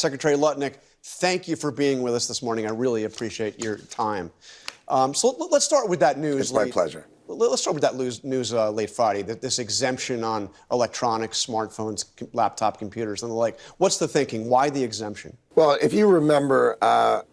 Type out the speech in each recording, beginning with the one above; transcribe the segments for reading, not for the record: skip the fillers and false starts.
Secretary Lutnick, thank you for being with us this morning. I really appreciate your time. So let's start with that news. It's my pleasure. Let's start with that news late Friday, this exemption on electronics, smartphones, laptop computers, and the like. What's the thinking? Why the exemption? Well, if you remember,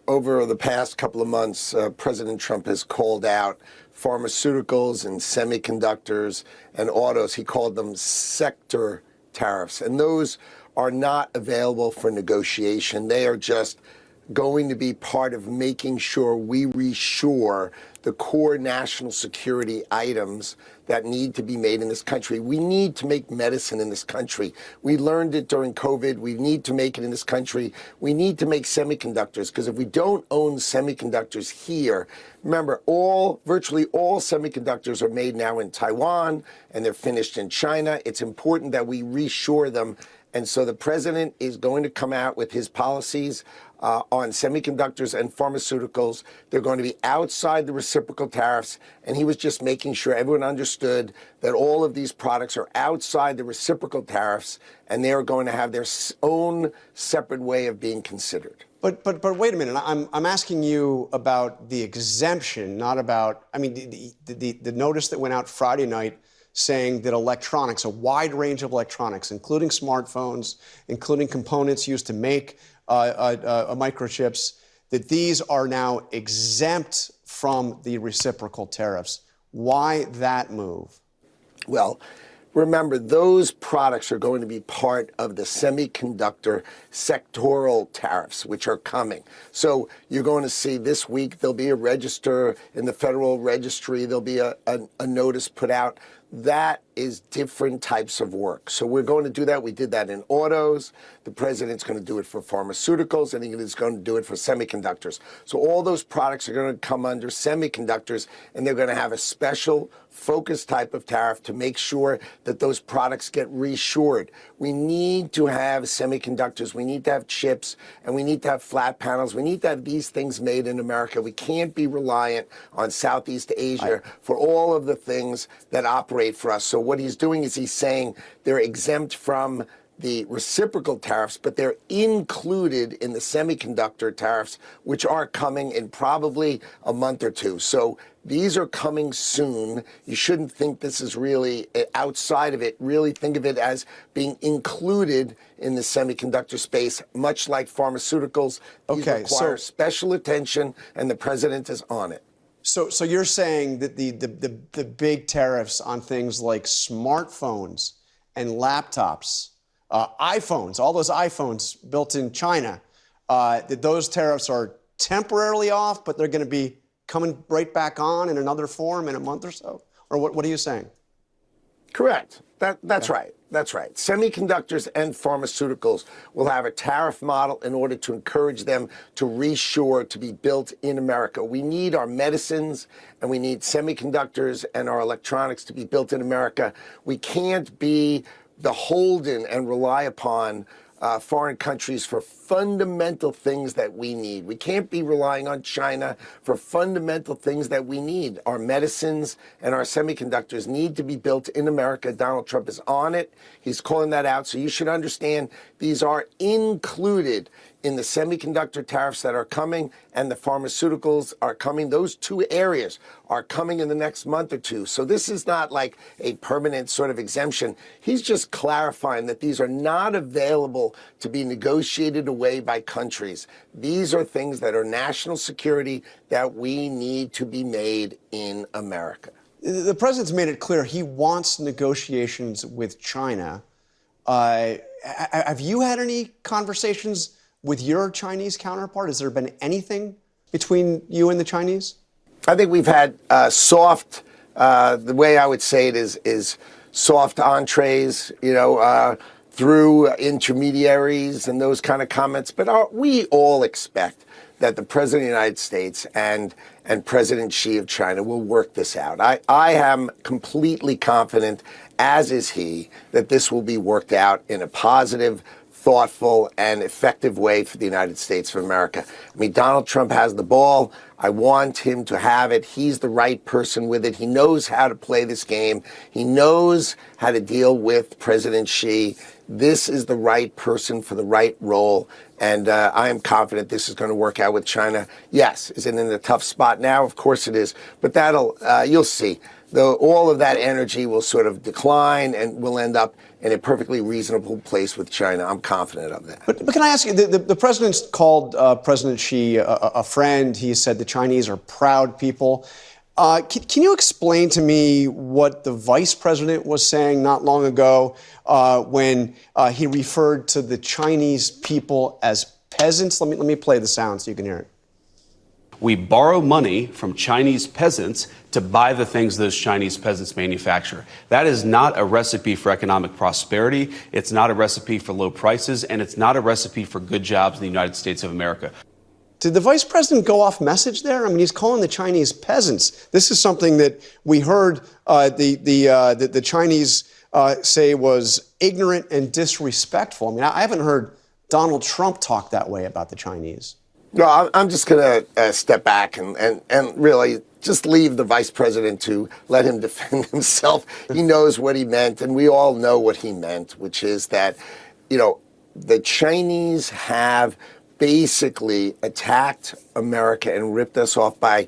over the past couple of months, President Trump has called out pharmaceuticals and semiconductors and autos. He called them sector tariffs, and those are not available for negotiation. They are just going to be part of making sure we reshore the core national security items that need to be made in this country. We need to make medicine in this country. We learned it during COVID. We need to make it in this country. We need to make semiconductors, because if we don't own semiconductors here, remember, virtually all semiconductors are made now in Taiwan and they're finished in China. It's important that we reshore them. And so the president is going to come out with his policies on semiconductors and pharmaceuticals. They're going to be outside the reciprocal tariffs. And he was just making sure everyone understood that all of these products are outside the reciprocal tariffs, and they are going to have their own separate way of being considered. But wait a minute. I'm asking you about the exemption, not about, I mean, the notice that went out Friday night saying that electronics, a wide range of electronics, including smartphones, including components used to make microchips, that these are now exempt from the reciprocal tariffs. Why that move? Well, remember, those products are going to be part of the semiconductor sectoral tariffs, which are coming. So you're going to see this week there'll be a register in the Federal Registry. There'll be a notice put out. That is different types of work. So we're going to do that. We did that in autos. The president's going to do it for pharmaceuticals, and he's going to do it for semiconductors. So all those products are going to come under semiconductors, and they're going to have a special focused type of tariff to make sure that those products get reshored. We need to have semiconductors. We need to have chips, and we need to have flat panels. We need to have these things made in America. We can't be reliant on Southeast Asia for all of the things that operate for us. So what he's doing is he's saying they're exempt from the reciprocal tariffs, but they're included in the semiconductor tariffs, which are coming in probably a month or two. So these are coming soon. You shouldn't think this is really outside of it. Really think of it as being included in the semiconductor space, much like pharmaceuticals. These require special attention, and the president is on it. So you're saying that the big tariffs on things like smartphones and laptops, iPhones, all those iPhones built in China, that those tariffs are temporarily off, but they're going to be coming right back on in another form in a month or so? Or what are you saying? Correct. That's right. That's right. Semiconductors and pharmaceuticals will have a tariff model in order to encourage them to reshore, to be built in America. We need our medicines and we need semiconductors and our electronics to be built in America. We can't be beholden and rely upon foreign countries for fundamental things that we need. We can't be relying on China for fundamental things that we need. Our medicines and our semiconductors need to be built in America. Donald Trump is on it. He's calling that out. So you should understand these are included in the semiconductor tariffs that are coming, and the pharmaceuticals are coming. Those two areas are coming in the next month or two. So this is not like a permanent sort of exemption. He's just clarifying that these are not available to be negotiated away by countries. These are things that are national security that we need to be made in America. The president's made it clear he wants negotiations with China. Have you had any conversations with your Chinese counterpart? Has there been anything between you and the Chinese? I think we've had soft, the way I would say it is soft entrees, through intermediaries and those kind of comments. But we all expect that the President of the United States and President Xi of China will work this out. I am completely confident, as is he, that this will be worked out in a positive, thoughtful, and effective way for the United States of America. I mean, Donald Trump has the ball. I want him to have it. He's the right person with it. He knows how to play this game. He knows how to deal with President Xi. This is the right person for the right role. And I am confident this is going to work out with China. Yes, is it in a tough spot now? Of course it is. But you'll see. Though all of that energy will sort of decline and we'll end up in a perfectly reasonable place with China. I'm confident of that. But can I ask you, the president's called President Xi a friend. He said the Chinese are proud people. Can you explain to me what the vice president was saying not long ago when he referred to the Chinese people as peasants? Let me play the sound so you can hear it. We borrow money from Chinese peasants to buy the things those Chinese peasants manufacture. That is not a recipe for economic prosperity. It's not a recipe for low prices, and it's not a recipe for good jobs in the United States of America. Did the vice president go off message there? I mean, he's calling the Chinese peasants. This is something that we heard the Chinese say was ignorant and disrespectful. I mean, I haven't heard Donald Trump talk that way about the Chinese. No, I'm just going to step back and really just leave the vice president to let him defend himself. He knows what he meant, and we all know what he meant, which is that, the Chinese have basically attacked America and ripped us off by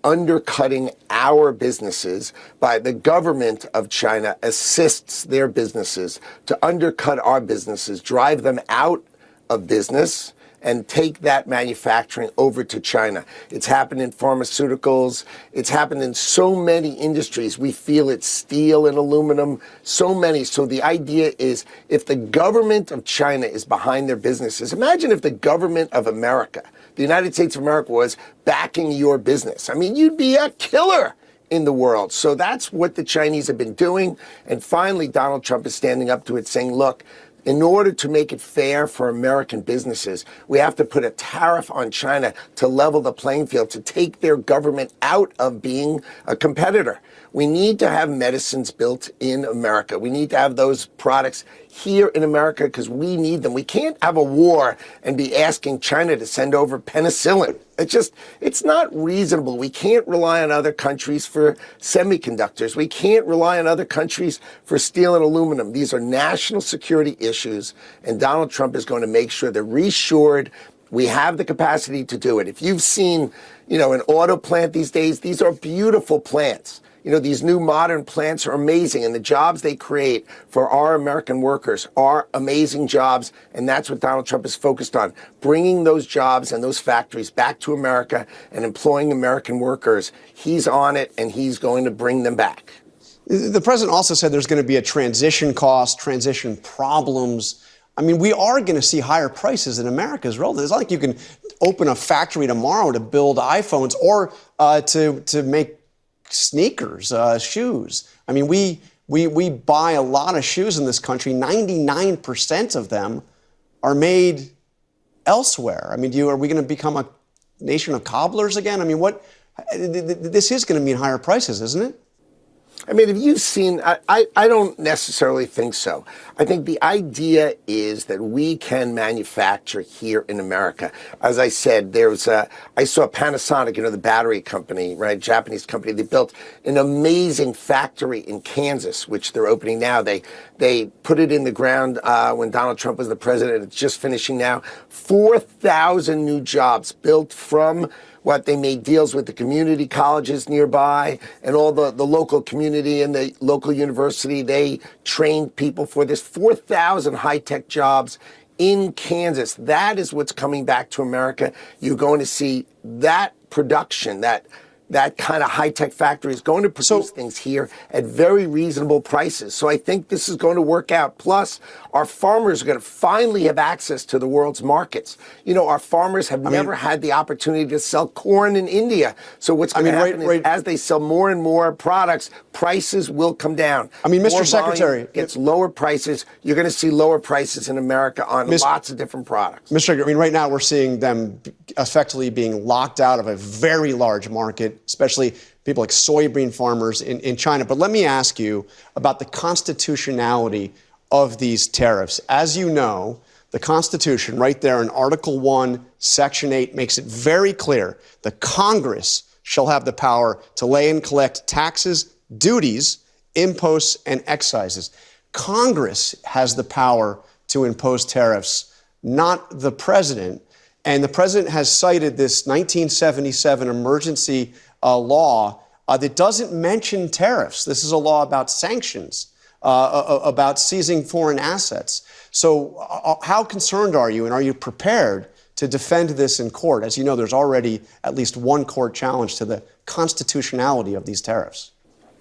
undercutting our businesses. By the government of China assists their businesses to undercut our businesses, drive them out of business, and take that manufacturing over to China. It's happened in pharmaceuticals. It's happened in so many industries. We feel it, steel and aluminum, so many. So the idea is, if the government of China is behind their businesses, imagine if the government of America, the United States of America, was backing your business. I mean, you'd be a killer in the world. So that's what the Chinese have been doing. And finally, Donald Trump is standing up to it, saying, look, in order to make it fair for American businesses, we have to put a tariff on China to level the playing field, to take their government out of being a competitor. We need to have medicines built in America. We need to have those products here in America because we need them. We can't have a war and be asking China to send over penicillin. It's not reasonable. We can't rely on other countries for semiconductors. We can't rely on other countries for steel and aluminum. These are national security issues, and Donald Trump is going to make sure they're reassured. We have the capacity to do it. If you've seen, an auto plant these days, these are beautiful plants. These new modern plants are amazing, and the jobs they create for our American workers are amazing jobs, and that's what Donald Trump is focused on, bringing those jobs and those factories back to America and employing American workers. He's on it, and he's going to bring them back. The president also said there's going to be a transition cost, transition problems. I mean, we are going to see higher prices in America as well. It's not like you can open a factory tomorrow to build iPhones or to make sneakers, shoes. I mean, we buy a lot of shoes in this country. 99% of them are made elsewhere. I mean, are we going to become a nation of cobblers again? I mean, this is going to mean higher prices, isn't it? I mean, have you seen, I don't necessarily think so. I think the idea is that we can manufacture here in America. As I said, I saw Panasonic, the battery company, right, Japanese company. They built an amazing factory in Kansas, which they're opening now. They put it in the ground when Donald Trump was the president. It's just finishing now. 4,000 new jobs built from what they made deals with the community colleges nearby and all the local community and the local university. They trained people for this. 4,000 high-tech jobs in Kansas. That is what's coming back to America. You're going to see that production, that kind of high-tech factory is going to produce things here at very reasonable prices. So I think this is going to work out. Plus, our farmers are going to finally have access to the world's markets. Our farmers have never had the opportunity to sell corn in India. So what's going to happen is as they sell more and more products, prices will come down. I mean, Mr. Secretary, gets lower prices. You're going to see lower prices in America on lots of different products. Mr. Secretary, I mean, right now we're seeing them effectively being locked out of a very large market, especially people like soybean farmers in China. But let me ask you about the constitutionality of these tariffs. As you know, The Constitution, right there in Article 1, Section 8, makes it very clear that Congress shall have the power to lay and collect taxes, duties, imposts, and excises. Congress has the power to impose tariffs, not the president. And the president has cited this 1977 emergency law that doesn't mention tariffs. This is a law about sanctions, about seizing foreign assets. So how concerned are you, and are you prepared to defend this in court? As you know, there's already at least one court challenge to the constitutionality of these tariffs.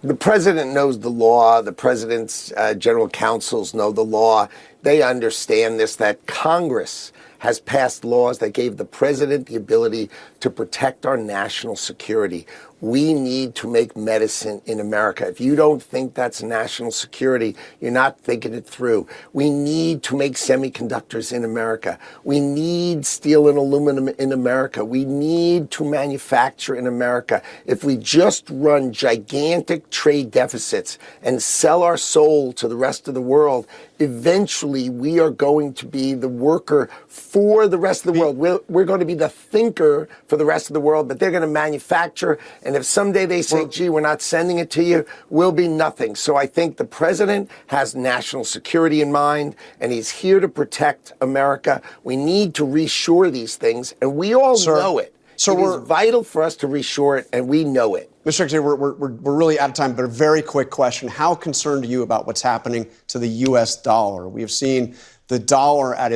The president knows the law. The president's general counsels know the law. They understand this, that Congress has passed laws that gave the president the ability to protect our national security. We need to make medicine in America. If you don't think that's national security, you're not thinking it through. We need to make semiconductors in America. We need steel and aluminum in America. We need to manufacture in America. If we just run gigantic trade deficits and sell our soul to the rest of the world, eventually we are going to be the worker for the rest of the world. We're going to be the thinker for the rest of the world, but they're going to manufacture. And if someday they say, gee, we're not sending it to you, we'll be nothing. So I think the president has national security in mind, and he's here to protect America. We need to reshore these things, and we all know it. So it is vital for us to reshore it, and we know it. Mr. Secretary, we're really out of time, but a very quick question. How concerned are you about what's happening to the U.S. dollar? We have seen the dollar at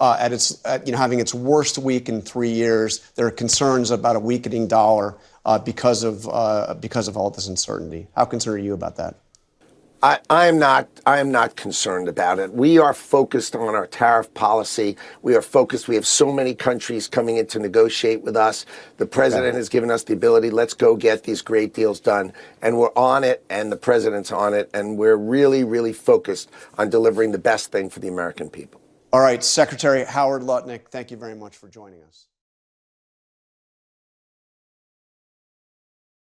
having its worst week in 3 years. There are concerns about a weakening dollar because of all this uncertainty. How concerned are you about that? I am not concerned about it. We are focused on our tariff policy. We are focused. We have so many countries coming in to negotiate with us. The president has given us the ability. Let's go get these great deals done. And we're on it, and the president's on it. And we're really, really focused on delivering the best thing for the American people. All right, Secretary Howard Lutnick, thank you very much for joining us.